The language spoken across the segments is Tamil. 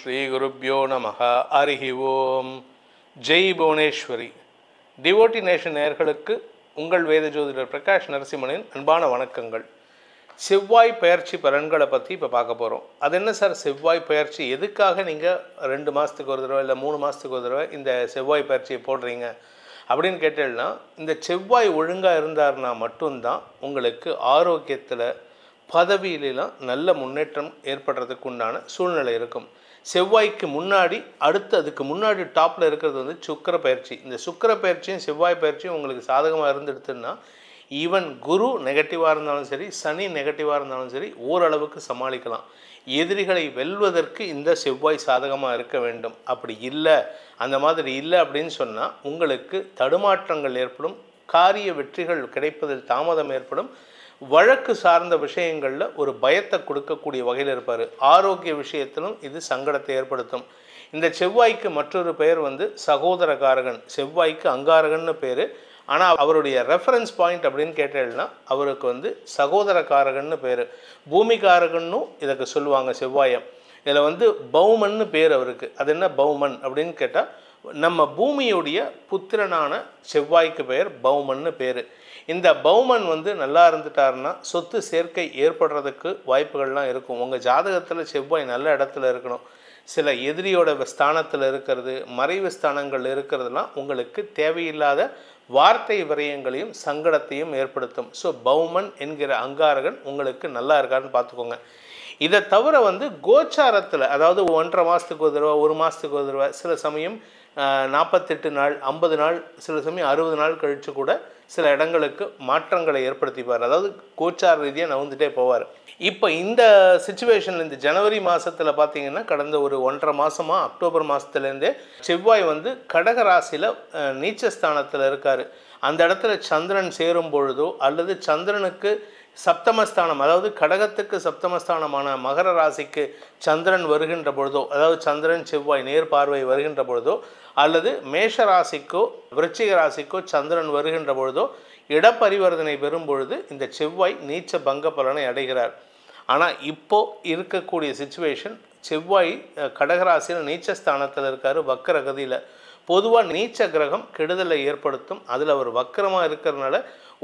ஸ்ரீ குருப்யோ நமஹ. ஹரிஹி ஓம். ஜெய் புவனேஸ்வரி. டிவோட்டி நேஷன் நேயர்களுக்கு உங்கள் வேத ஜோதிடர் பிரகாஷ் நரசிம்மனின் அன்பான வணக்கங்கள். செவ்வாய் பெயர்ச்சி பலன்களை பற்றி இப்போ பார்க்க போகிறோம். அது என்ன சார் செவ்வாய் பெயர்ச்சி? எதுக்காக நீங்கள் 2 மாதத்துக்கு ஒரு தடவை இல்லை 3 மாதத்துக்கு ஒரு தடவை இந்த செவ்வாய் பெயர்ச்சியை போடுறீங்க அப்படின்னு கேட்டேன்னா, இந்த செவ்வாய் ஒழுங்காக இருந்தார்னா மட்டும்தான் உங்களுக்கு ஆரோக்கியத்தில் பதவியிலாம் நல்ல முன்னேற்றம் ஏற்படுறதுக்கு உண்டான சூழ்நிலை இருக்கும். செவ்வாய்க்கு முன்னாடி அதுக்கு முன்னாடி டாப்பில் இருக்கிறது வந்து சுக்கிர பயிற்சி. இந்த சுக்கிர பயிற்சியும் செவ்வாய் பயிற்சியும் உங்களுக்கு சாதகமாக இருந்துடுத்துன்னா, ஈவன் குரு நெகட்டிவாக இருந்தாலும் சரி, சனி நெகட்டிவாக இருந்தாலும் சரி, ஓரளவுக்கு சமாளிக்கலாம். எதிரிகளை வெல்வதற்கு இந்த செவ்வாய் சாதகமாக இருக்க வேண்டும். அப்படி இல்லை, அந்த மாதிரி இல்லை அப்படின்னு சொன்னால் உங்களுக்கு தடுமாற்றங்கள் ஏற்படும், காரிய வெற்றிகள் கிடைப்பதில் தாமதம் ஏற்படும், வழக்கு சார்ந்த விஷயங்களில் ஒரு பயத்தை கொடுக்கக்கூடிய வகையில் இருப்பார். ஆரோக்கிய விஷயத்திலும் இது சங்கடத்தை ஏற்படுத்தும். இந்த செவ்வாய்க்கு மற்றொரு பெயர் வந்து சகோதரகாரகன். செவ்வாய்க்கு அங்காரகன்னு பேர். ஆனால் அவருடைய ரெஃபரன்ஸ் பாயிண்ட் அப்படின்னு கேட்டேன்னா அவருக்கு வந்து சகோதரகாரகன்னு பேர். பூமிகாரகன்னும் இதுக்கு சொல்லுவாங்க செவ்வாயை. இதில் வந்து பௌமன்னு பேர் அவருக்கு. அது என்ன பௌமன் அப்படின்னு கேட்டால், நம்ம பூமியுடைய புத்திரனான செவ்வாய்க்கு பெயர் பௌமன்னு பேர். இந்த பௌமன் வந்து நல்லா இருந்துட்டாருன்னா சொத்து சேர்க்கை ஏற்படுறதுக்கு வாய்ப்புகள்லாம் இருக்கும். உங்கள் ஜாதகத்தில் செவ்வாய் நல்ல இடத்துல இருக்கணும். சில எதிரியோட ஸ்தானத்தில் இருக்கிறது, மறைவு ஸ்தானங்கள் இருக்கிறதுலாம் உங்களுக்கு தேவையில்லாத வார்த்தை விரயங்களையும் சங்கடத்தையும் ஏற்படுத்தும். ஸோ பௌமன் என்கிற அங்காரகன் உங்களுக்கு நல்லா இருக்காருன்னு பார்த்துக்கோங்க. இதை தவிர வந்து கோச்சாரத்தில், அதாவது 1.5 மாதத்துக்கு ஒரு தடவை, 1 மாதத்துக்கு ஒரு தடவை, சில சமயம் 48 நாள், 50 நாள், சில சமயம் 60 நாள் கழித்து கூட சில இடங்களுக்கு மாற்றங்களை ஏற்படுத்திப்பார். அதாவது கோச்சார ரீதியாக நவுந்துட்டே போவார். இப்போ இந்த சிச்சுவேஷனில் இந்த ஜனவரி மாதத்தில் பார்த்தீங்கன்னா, கடந்த ஒரு 1.5 மாதமாக அக்டோபர் மாதத்துலேருந்தே செவ்வாய் வந்து கடக ராசியில் நீச்சஸ்தானத்தில் இருக்கார். அந்த இடத்துல சந்திரன் சேரும் பொழுதோ அல்லது சந்திரனுக்கு சப்தமஸ்தானம், அதாவது கடகத்துக்கு சப்தமஸ்தானமான மகர ராசிக்கு சந்திரன் வருகின்ற பொழுதோ, அதாவது சந்திரன் செவ்வாய் நேர் பார்வை வருகின்ற பொழுதோ, அல்லது மேஷ ராசிக்கோ விருச்சிக ராசிக்கோ சந்திரன் வருகின்ற பொழுதோ இடப்பரிவர்த்தனை பெறும் பொழுது இந்த செவ்வாய் நீச்ச பங்க பலனை அடைகிறார். ஆனால் இப்போ இருக்கக்கூடிய சிச்சுவேஷன், செவ்வாய் கடகராசியில் நீச்சஸ்தானத்தில் இருக்கார், வக்கர கதியில். பொதுவாக நீச்ச கிரகம் கெடுதலை ஏற்படுத்தும். அதில் அவர் வக்கரமாக இருக்கிறதுனால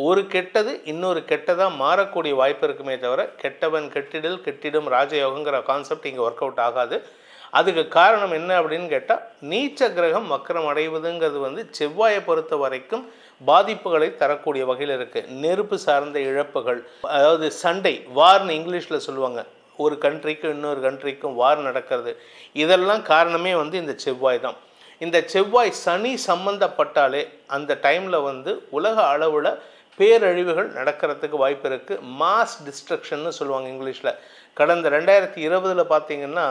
ஒரு கெட்டது இன்னொரு கெட்டதாக மாறக்கூடிய வாய்ப்பு இருக்குமே தவிர, கெட்டவன் கெட்டிடில் கெட்டிடும் ராஜயோகங்கிற கான்செப்ட் இங்கே ஒர்க் அவுட் ஆகாது. அதுக்கு காரணம் என்ன அப்படின்னு கேட்டால், நீச்ச கிரகம் வக்கரம் அடைவதுங்கிறது வந்து செவ்வாயை பொறுத்த வரைக்கும் பாதிப்புகளை தரக்கூடிய வகையில் இருக்குது. நெருப்பு சார்ந்த இழப்புகள், அதாவது சண்டை, வார்னு இங்கிலீஷில் சொல்லுவாங்க. ஒரு கண்ட்ரிக்கும் இன்னொரு கண்ட்ரிக்கும் வார் நடக்கிறது. இதெல்லாம் காரணமே வந்து இந்த செவ்வாய் தான். இந்த செவ்வாய் சனி சம்பந்தப்பட்டாலே அந்த டைமில் வந்து உலக அளவில் பேரழிவுகள் நடக்கிறதுக்கு வாய்ப்பு இருக்குது. மாஸ் டிஸ்ட்ரக்ஷன்னு சொல்லுவாங்க இங்கிலீஷில். கடந்த 2020 பார்த்திங்கன்னா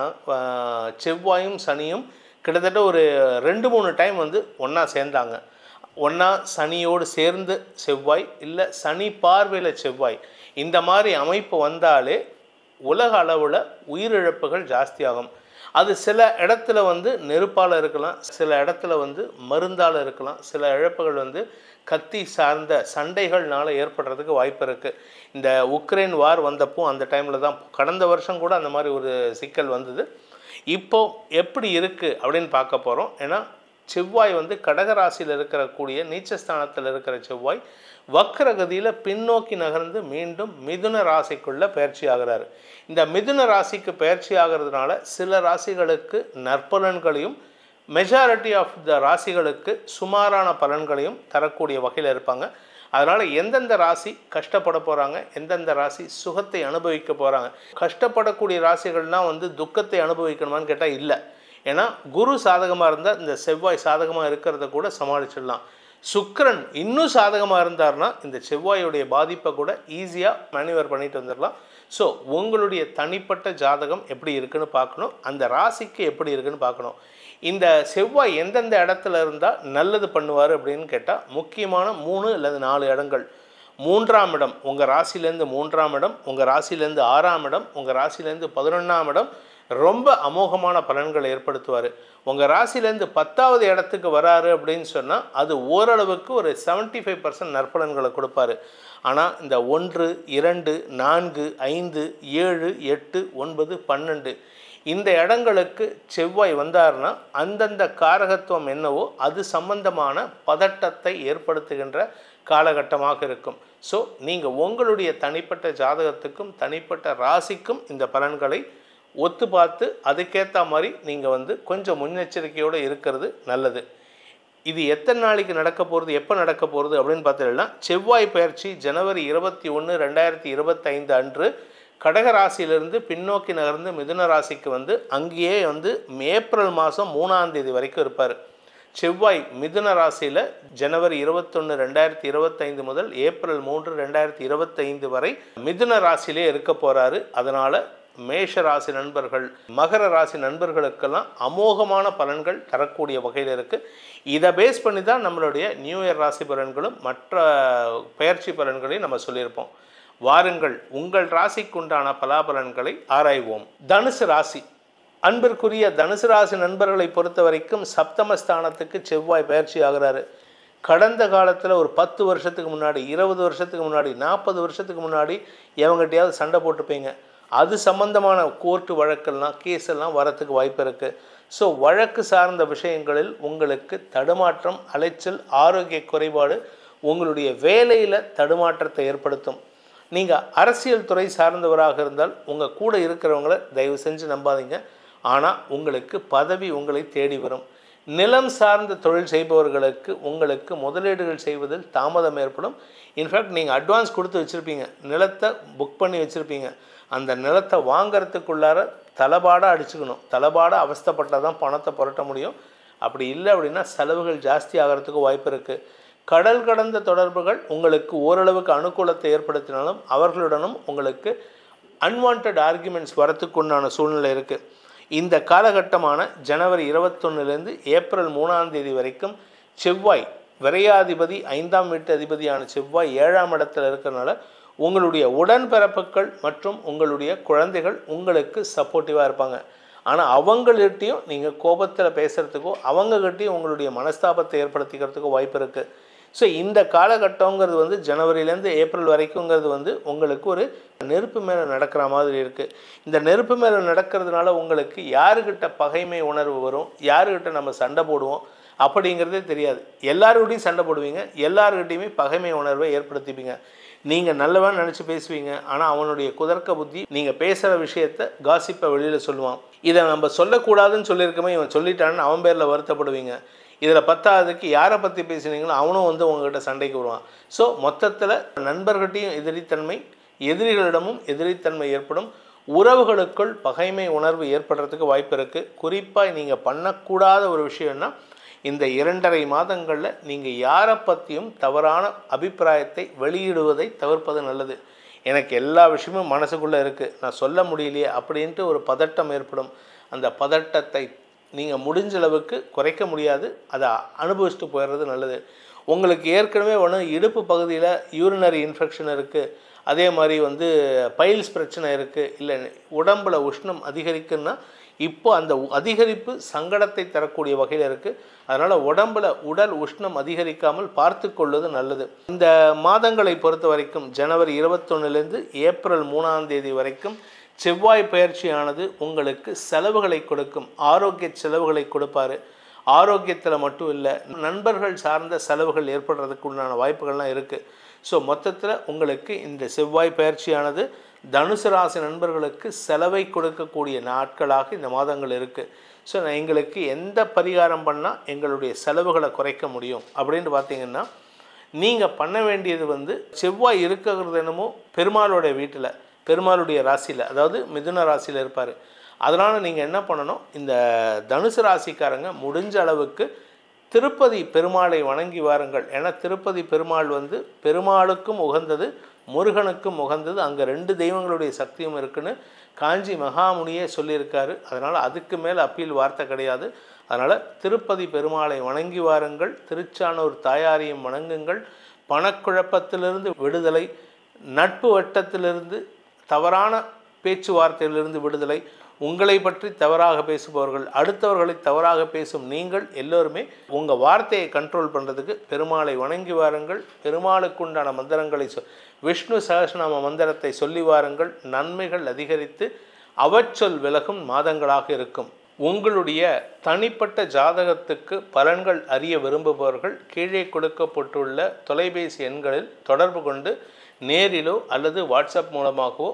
செவ்வாயும் சனியும் கிட்டத்தட்ட ஒரு 2-3 டைம் வந்து ஒன்றா சேர்ந்தாங்க. ஒன்றா சனியோடு சேர்ந்து செவ்வாய், இல்லை சனி பார்வையில் செவ்வாய், இந்த மாதிரி அமைப்பு வந்தாலே உலக அளவில் உயிரிழப்புகள் ஜாஸ்தியாகும். அது சில இடத்துல வந்து நெருப்பால் இருக்கலாம், சில இடத்துல வந்து மருந்தால் இருக்கலாம், சில இழப்புகள் வந்து கத்தி சார்ந்த சண்டைகள்னால ஏற்படுறதுக்கு வாய்ப்பு இருக்குது. இந்த உக்ரைன் வார் வந்தப்போ அந்த டைமில் தான், கடந்த வருஷம் கூட அந்த மாதிரி ஒரு சிக்கல் வந்தது. இப்போது எப்படி இருக்குது அப்படின்னு பார்க்க போகிறோம். ஏன்னா செவ்வாய் வந்து கடகராசியில் இருக்கக்கூடிய நீச்சஸ்தானத்தில் இருக்கிற செவ்வாய் வக்ரகதியில் பின்னோக்கி நகர்ந்து மீண்டும் மிதுன ராசிக்குள்ளே பயிற்சி ஆகிறாரு. இந்த மிதுன ராசிக்கு பயிற்சி ஆகிறதுனால சில ராசிகளுக்கு நற்பலன்களையும், மெஜாரிட்டி ஆஃப் த ராசிகளுக்கு சுமாரான பலன்களையும் தரக்கூடிய வகையில் இருப்பாங்க. அதனால் எந்தெந்த ராசி கஷ்டப்பட போகிறாங்க, எந்தெந்த ராசி சுகத்தை அனுபவிக்க போகிறாங்க. கஷ்டப்படக்கூடிய ராசிகள்னால் வந்து துக்கத்தை அனுபவிக்கணுமான்னு கேட்டால் இல்லை. ஏன்னா குரு சாதகமாக இருந்தால் இந்த செவ்வாய் சாதகமாக இருக்கிறத கூட சமாளிச்சிடலாம். சுக்கிரன் இன்னும் சாதகமாக இருந்தார்னா இந்த செவ்வாயுடைய பாதிப்பை கூட ஈஸியாக மேனுவர் பண்ணிட்டு வந்துடலாம். ஸோ உங்களுடைய தனிப்பட்ட ஜாதகம் எப்படி இருக்குன்னு பார்க்கணும், அந்த ராசிக்கு எப்படி இருக்குன்னு பார்க்கணும். இந்த செவ்வாய் எந்தெந்த இடத்துல இருந்தால் நல்லது பண்ணுவார் அப்படின்னு கேட்டால், முக்கியமான 3 அல்லது 4 இடங்கள். 3ஆம் இடம், உங்கள் ராசிலேருந்து 3ஆம் இடம், உங்கள் ராசிலேருந்து 6ஆம் இடம், உங்கள் ராசிலேருந்து 11ஆம் இடம் ரொம்ப அமோகமான பலன்களை ஏற்படுத்துவார். உங்கள் ராசிலேருந்து 10வது இடத்துக்கு வராரு அப்படின்னு சொன்னால் அது ஓரளவுக்கு ஒரு 75% நற்பலன்களை கொடுப்பாரு. ஆனால் இந்த 1, 2, 4, 5, 7, 8, 9, 12 இந்த இடங்களுக்கு செவ்வாய் வந்தார்னா அந்தந்த காரகத்துவம் என்னவோ அது சம்பந்தமான பதட்டத்தை ஏற்படுத்துகின்ற காலகட்டமாக இருக்கும். ஸோ நீங்கள் உங்களுடைய தனிப்பட்ட ஜாதகத்துக்கும் தனிப்பட்ட ராசிக்கும் இந்த பலன்களை ஒத்து பார்த்து அதுக்கேற்ற மாதிரி நீங்கள் கொஞ்சம் முன்னெச்சரிக்கையோடு இருக்கிறது நல்லது. இது எத்தனை நாளைக்கு நடக்க போகிறது, எப்போ நடக்க போகிறது அப்படின்னு பார்த்தீங்கன்னா, செவ்வாய் பயிற்சி ஜனவரி 21, 2025 அன்று கடக ராசியிலிருந்து பின்னோக்கி நகர்ந்து மிதுன ராசிக்கு அங்கேயே ஏப்ரல் மாதம் 3ஆம் தேதி வரைக்கும் இருப்பார். செவ்வாய் மிதுன ராசியில் ஜனவரி 21, 2025 முதல் ஏப்ரல் 3, 2025 வரை மிதுன ராசியிலே இருக்க போகிறாரு. அதனால் மேஷ ராசி நண்பர்கள், மகர ராசி நண்பர்களுக்கெல்லாம் அமோகமான பலன்கள் தரக்கூடிய வகையில் இருக்குது. இதை பேஸ் பண்ணி தான் நம்மளுடைய நியூ இயர் ராசி பலன்களும் மற்ற பயிற்சி பலன்களையும் நம்ம சொல்லியிருப்போம். வாருங்கள், உங்கள் ராசிக்குண்டான பலாபலன்களை ஆராய்வோம். தனுசு ராசி. அன்பிற்குரிய தனுசு ராசி நண்பர்களை பொறுத்த வரைக்கும் சப்தமஸ்தானத்துக்கு செவ்வாய் பயிற்சி ஆகிறாரு. கடந்த காலத்தில் ஒரு 10 வருஷத்துக்கு முன்னாடி, 20 வருஷத்துக்கு முன்னாடி, 40 வருஷத்துக்கு முன்னாடி எவங்ககிட்டையாவது சண்டை போட்டுப்பீங்க. அது சம்பந்தமான கோர்ட்டு வழக்கெல்லாம் கேஸ் எல்லாம் வரத்துக்கு வாய்ப்பு இருக்குது. ஸோ வழக்கு சார்ந்த விஷயங்களில் உங்களுக்கு தடுமாற்றம், அலைச்சல், ஆரோக்கிய குறைபாடு, உங்களுடைய வேலையில் தடுமாற்றத்தை ஏற்படுத்தும். நீங்கள் அரசியல் துறை சார்ந்தவராக இருந்தால் உங்கள் கூட இருக்கிறவங்கள தயவு செஞ்சு நம்பாதீங்க. ஆனால் உங்களுக்கு பதவி உங்களை தேடி வரும். நிலம் சார்ந்த தொழில் செய்பவர்களுக்கு உங்களுக்கு முதலீடுகள் செய்வதில் தாமதம் ஏற்படும். இன்ஃபேக்ட் நீங்கள் அட்வான்ஸ் கொடுத்து வச்சுருப்பீங்க, நிலத்தை புக் பண்ணி வச்சுருப்பீங்க. அந்த நிலத்தை வாங்கிறதுக்குள்ளார தலபாடாக அடிச்சுக்கணும். தலபாடாக அவஸ்தைப்பட்டால் தான் பணத்தை புரட்ட முடியும். அப்படி இல்லை அப்படின்னா செலவுகள் ஜாஸ்தி ஆகிறதுக்கு வாய்ப்பு இருக்குது. கடல் கடந்த தொடர்புகள் உங்களுக்கு ஓரளவுக்கு அனுகூலத்தை ஏற்படுத்தினாலும் அவர்களுடனும் உங்களுக்கு அன்வான்ட் ஆர்குமெண்ட்ஸ் வரத்துக்குண்டான சூழ்நிலை இருக்குது. இந்த காலகட்டமான ஜனவரி 21 ஏப்ரல் 3ஆம் தேதி வரைக்கும் செவ்வாய் விரையாதிபதி 5ஆம் வீட்டு அதிபதியான செவ்வாய் 7ஆம் இடத்தில் இருக்கிறதுனால உங்களுடைய உடன்பிறப்புகள் மற்றும் உங்களுடைய குழந்தைகள் உங்களுக்கு சப்போர்ட்டிவாக இருப்பாங்க. ஆனால் அவங்கள்கிட்டையும் நீங்கள் கோபத்தில் பேசுகிறதுக்கோ அவங்ககிட்டையும் உங்களுடைய மனஸ்தாபத்தை ஏற்படுத்திக்கிறதுக்கோ வாய்ப்பு இருக்குது. ஸோ இந்த காலகட்டங்கிறது ஜனவரியிலேருந்து ஏப்ரல் வரைக்குங்கிறது உங்களுக்கு ஒரு நெருப்பு மேலே நடக்கிற மாதிரி இருக்குது. இந்த நெருப்பு மேலே நடக்கிறதுனால உங்களுக்கு யாருக்கிட்ட பகைமை உணர்வு வரும், யாருக்கிட்ட நம்ம சண்டை போடுவோம் அப்படிங்கிறதே தெரியாது. எல்லாருக்கிட்டையும் சண்டை போடுவீங்க, எல்லாருக்கிட்டையுமே பகைமை உணர்வை ஏற்படுத்திப்பீங்க. நீங்கள் நல்லவன் நினச்சி பேசுவீங்க, ஆனால் அவனுடைய குதர்க்க புத்தி நீங்கள் பேசுகிற விஷயத்தை காசிப்பை வெளியில் சொல்லுவான். இதை நம்ம சொல்லக்கூடாதுன்னு சொல்லியிருக்கமே, இவன் சொல்லிட்டான்னு அவன் பேரில் வருத்தப்படுவீங்க. இதில் பத்தாவதுக்கு யாரை பற்றி பேசுனீங்களோ அவனும் உங்கள்கிட்ட சண்டைக்கு வருவான். ஸோ மொத்தத்தில் நண்பர்கிட்டையும் எதிரித்தன்மை, எதிரிகளிடமும் எதிரித்தன்மை ஏற்படும். உறவுகளுக்குள் பகைமை உணர்வு ஏற்படுறதுக்கு வாய்ப்பு இருக்குது. குறிப்பாக நீங்கள் பண்ணக்கூடாத ஒரு விஷயம்னா இந்த 2.5 மாதங்களில் நீங்கள் யாரை பற்றியும் தவறான அபிப்பிராயத்தை வெளியிடுவதை தவிர்ப்பது நல்லது. எனக்கு எல்லா விஷயமும் மனசுக்குள்ளே இருக்குது, நான் சொல்ல முடியலையே அப்படின்ட்டு ஒரு பதட்டம் ஏற்படும். அந்த பதட்டத்தை நீங்கள் முடிஞ்ச அளவுக்கு குறைக்க முடியாது, அதை அனுபவிச்சுட்டு போயிடுறது நல்லது. உங்களுக்கு ஏற்கனவே இடுப்பு பகுதியில் யூரினரி இன்ஃபெக்ஷன் இருக்குது, அதே மாதிரி பைல்ஸ் பிரச்சனை இருக்குது, இல்லை உடம்பில் உஷ்ணம் அதிகரிக்குன்னா இப்போ அந்த அதிகரிப்பு சங்கடத்தை தரக்கூடிய வகையில் இருக்குது. அதனால் உடம்பில் உடல் உஷ்ணம் அதிகரிக்காமல் பார்த்து கொள்வது நல்லது. இந்த மாதங்களை பொறுத்த வரைக்கும் ஜனவரி 21 ஏப்ரல் 3ஆம் தேதி வரைக்கும் செவ்வாய் பயிற்சியானது உங்களுக்கு செலவுகளை கொடுக்கும், ஆரோக்கிய செலவுகளை கொடுப்பார். ஆரோக்கியத்தில் மட்டும் இல்லை, நண்பர்கள் சார்ந்த செலவுகள் ஏற்படுறதுக்கு உண்டான வாய்ப்புகள்லாம் இருக்குது. ஸோ மொத்தத்தில் உங்களுக்கு இந்த செவ்வாய் பயிற்சியானது தனுசு ராசி நண்பர்களுக்கு செலவை கொடுக்கக்கூடிய நாட்களாக இந்த மாதங்கள் இருக்குது. ஸோ எங்களுக்கு எந்த பரிகாரம் பண்ணால் எங்களுடைய செலவுகளை குறைக்க முடியும் அப்படின்ட்டு பார்த்தீங்கன்னா, நீங்கள் பண்ண வேண்டியது செவ்வாய் இருக்கிறது என்னமோ பெருமாளுடைய வீட்டில், பெருமாளுடைய ராசியில், அதாவது மிதுன ராசியில் இருப்பார். அதனால் நீங்கள் என்ன பண்ணணும், இந்த தனுசு ராசிக்காரங்க முடிஞ்ச அளவுக்கு திருப்பதி பெருமாளை வணங்கி வாருங்கள். ஏன்னா திருப்பதி பெருமாள் பெருமாளுக்கும் உகந்தது, முருகனுக்கும் உகந்தது. அங்கே 2 தெய்வங்களுடைய சக்தியும் இருக்குன்னு காஞ்சி மகாமுனியே சொல்லியிருக்காரு. அதனால் அதுக்கு மேலே அப்பீல் வார்த்தை கிடையாது. அதனால் திருப்பதி பெருமாளை வணங்கி வாருங்கள், திருச்சானூர் தாயாரையும் வணங்குங்கள். பணக்குழப்பத்திலிருந்து விடுதலை, நட்பு வட்டத்திலிருந்து தவறான பேச்சுவார்த்தையிலிருந்து விடுதலை, உங்களை பற்றி தவறாக பேசுபவர்கள், அடுத்தவர்களை தவறாக பேசும் நீங்கள் எல்லோருமே உங்கள் வார்த்தையை கண்ட்ரோல் பண்ணுறதுக்கு பெருமாளை வணங்கி வாருங்கள். பெருமாளுக்குண்டான மந்திரங்களை விஷ்ணு சகஸ்ரநாம மந்திரத்தை சொல்லி வாருங்கள். நன்மைகள் அதிகரித்து அவச்சொல் விலகும் மாதங்களாக இருக்கும். உங்களுடைய தனிப்பட்ட ஜாதகத்துக்கு பலன்கள் அறிய விரும்புபவர்கள் கீழே கொடுக்கப்பட்டுள்ள தொலைபேசி எண்களில் தொடர்பு கொண்டு நேரிலோ அல்லது வாட்ஸ்அப் மூலமாகவோ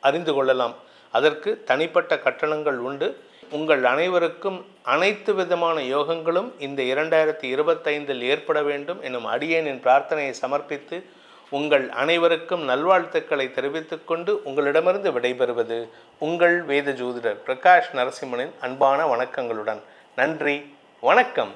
அறிந்து கொள்ளலாம். அதற்கு தனிப்பட்ட கட்டணங்கள் உண்டு. உங்கள் அனைவருக்கும் அனைத்து விதமான யோகங்களும் இந்த 2025 ஏற்பட வேண்டும் எனும் அடியேனின் பிரார்த்தனையை சமர்ப்பித்து உங்கள் அனைவருக்கும் நல்வாழ்த்துக்களை தெரிவித்துக் கொண்டு உங்களிடமிருந்து விடைபெறுவது உங்கள் வேத ஜோதிடர் பிரகாஷ் நரசிம்மனின் அன்பான வணக்கங்களுடன். நன்றி, வணக்கம்.